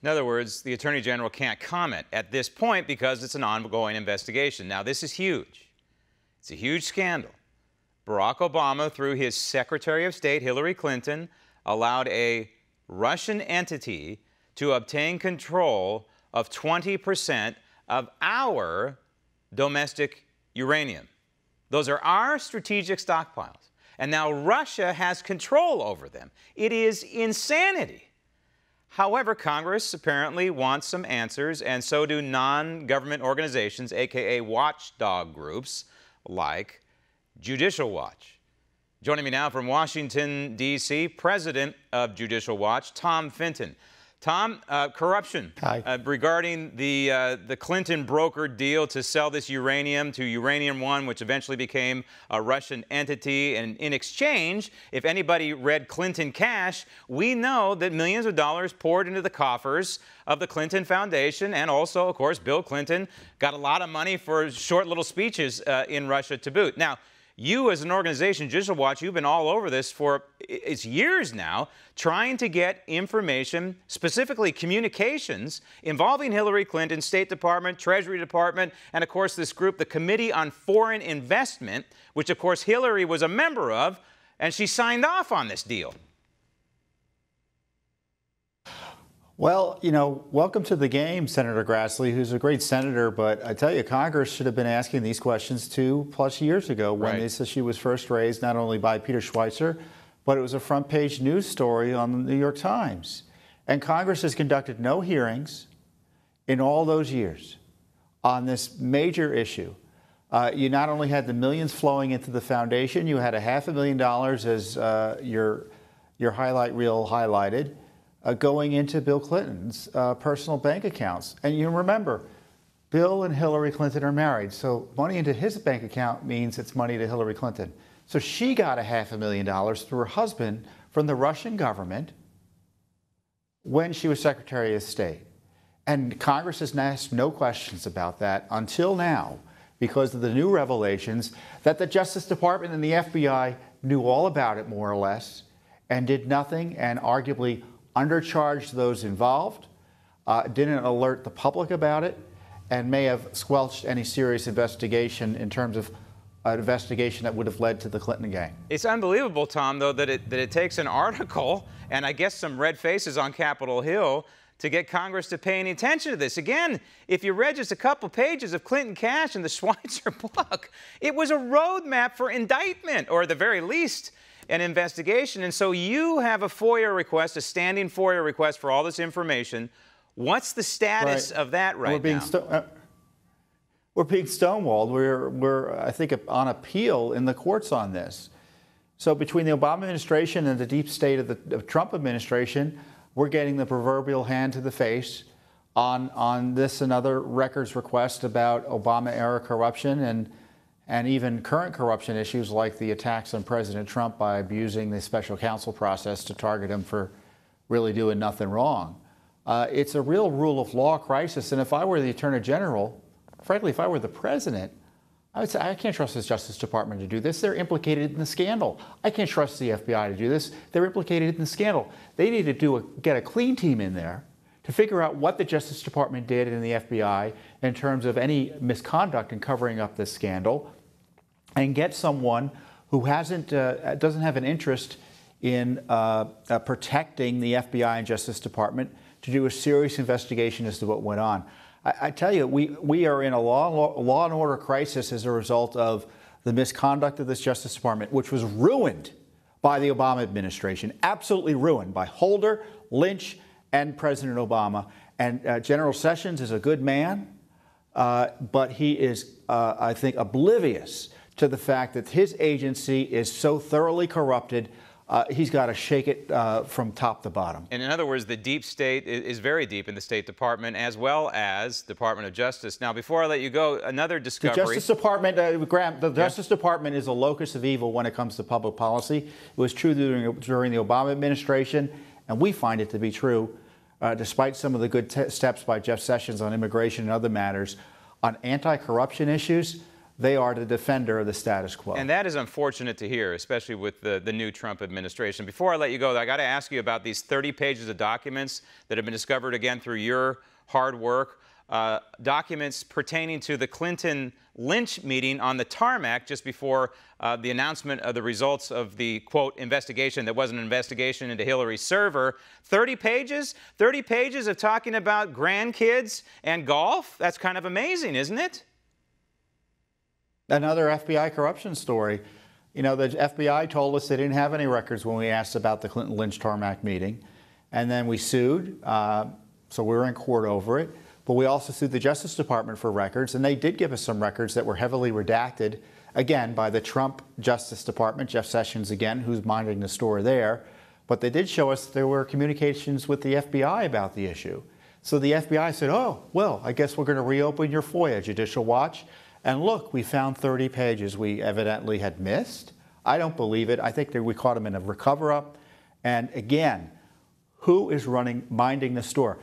In other words, the Attorney General can't comment at this point because it's an ongoing investigation. Now, this is huge. It's a huge scandal. Barack Obama, through his Secretary of State, Hillary Clinton, allowed a Russian entity to obtain control of 20% of our domestic uranium. Those are our strategic stockpiles. And now Russia has control over them. It is insanity. However, Congress apparently wants some answers, and so do non-government organizations, aka watchdog groups, like Judicial Watch. Joining me now from Washington, D.C., President of Judicial Watch, Tom Fitton. Tom, corruption. Hi. Regarding the Clinton brokered deal to sell this uranium to Uranium One, which eventually became a Russian entity. And in exchange, if anybody read Clinton Cash, we know that millions of dollars poured into the coffers of the Clinton Foundation. And also, of course, Bill Clinton got a lot of money for short little speeches in Russia to boot. Now, you as an organization, Judicial Watch, you've been all over this for it's years now, trying to get information, specifically communications, involving Hillary Clinton, State Department, Treasury Department, and of course this group, the Committee on Foreign Investment, which of course Hillary was a member of, and she signed off on this deal. Well, you know, welcome to the game, Senator Grassley, who's a great senator. But I tell you, Congress should have been asking these questions 2+ years ago when this issue was first raised, not only by Peter Schweitzer, but it was a front page news story on the New York Times. And Congress has conducted no hearings in all those years on this major issue. You not only had the millions flowing into the foundation, you had $500,000, as your highlight reel highlighted, going into Bill Clinton's personal bank accounts. And you remember, Bill and Hillary Clinton are married, so money into his bank account means it's money to Hillary Clinton. So she got $500,000 through her husband from the Russian government when she was Secretary of State. And Congress has asked no questions about that until now because of the new revelations that the Justice Department and the FBI knew all about it, more or less, and did nothing, and arguably undercharged those involved, didn't alert the public about it, and may have squelched any serious investigation in terms of an investigation that would have led to the Clinton gang. It's unbelievable, Tom, though, that it takes an article and I guess some red faces on Capitol Hill to get Congress to pay any attention to this. Again, if you read just a couple pages of Clinton Cash in the Schweitzer book, it was a roadmap for indictment, or at the very least, an investigation. And so you have a FOIA request, a standing FOIA request for all this information. What's the status of that right now? We're being stonewalled. We're, I think, on appeal in the courts on this. So between the Obama administration and the deep state of the Trump administration, we're getting the proverbial hand to the face on this and other records requests about Obama-era corruption and even current corruption issues like the attacks on President Trump by abusing the special counsel process to target him for really doing nothing wrong. It's a real rule of law crisis. And if I were the Attorney General, frankly, if I were the President, I would say, I can't trust the Justice Department to do this. They're implicated in the scandal. I can't trust the FBI to do this. They're implicated in the scandal. They need to get a clean team in there to figure out what the Justice Department did in the FBI in terms of any misconduct in covering up this scandal, and get someone who doesn't have an interest in protecting the FBI and Justice Department to do a serious investigation as to what went on. I tell you, we are in a law and order crisis as a result of the misconduct of this Justice Department, which was ruined by the Obama administration, absolutely ruined by Holder, Lynch, and President Obama. And General Sessions is a good man, but he is, I think, oblivious to the fact that his agency is so thoroughly corrupted, he's got to shake it from top to bottom. And in other words, the deep state is very deep in the State Department as well as Department of Justice. Now, before I let you go, another discovery. The Justice Department, Graham, the Justice Department is a locus of evil when it comes to public policy. It was true during the Obama administration, and we find it to be true, despite some of the good steps by Jeff Sessions on immigration and other matters. On anti-corruption issues, they are the defender of the status quo. And that is unfortunate to hear, especially with the new Trump administration. Before I let you go, I got to ask you about these 30 pages of documents that have been discovered again through your hard work. Documents pertaining to the Clinton lynch meeting on the tarmac just before the announcement of the results of the, quote, investigation that wasn't an investigation into Hillary's server. 30 pages? 30 pages of talking about grandkids and golf? That's kind of amazing, isn't it? Another FBI corruption story. You know, the FBI told us they didn't have any records when we asked about the Clinton lynch tarmac meeting. And then we sued, so we were in court over it. But we also sued the Justice Department for records, and they did give us some records that were heavily redacted, again, by the Trump Justice Department, Jeff Sessions again, who's minding the store there. But they did show us there were communications with the FBI about the issue. So the FBI said, oh, well, I guess we're going to reopen your FOIA, Judicial Watch. And look, we found 30 pages we evidently had missed. I don't believe it. I think that we caught them in a cover-up. And again, who is minding the store?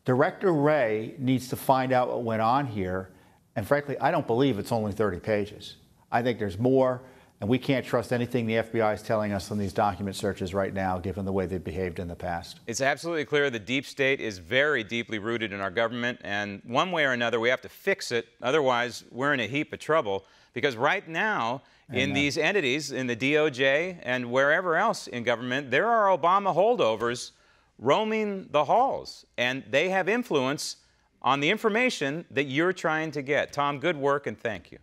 Director Wray needs to find out what went on here. And frankly, I don't believe it's only 30 pages. I think there's more. And we can't trust anything the FBI is telling us on these document searches right now, given the way they've behaved in the past. It's absolutely clear the deep state is very deeply rooted in our government, and one way or another, we have to fix it. Otherwise, we're in a heap of trouble, because right now, in these entities, in the DOJ and wherever else in government, there are Obama holdovers roaming the halls, and they have influence on the information that you're trying to get. Tom, good work, and thank you.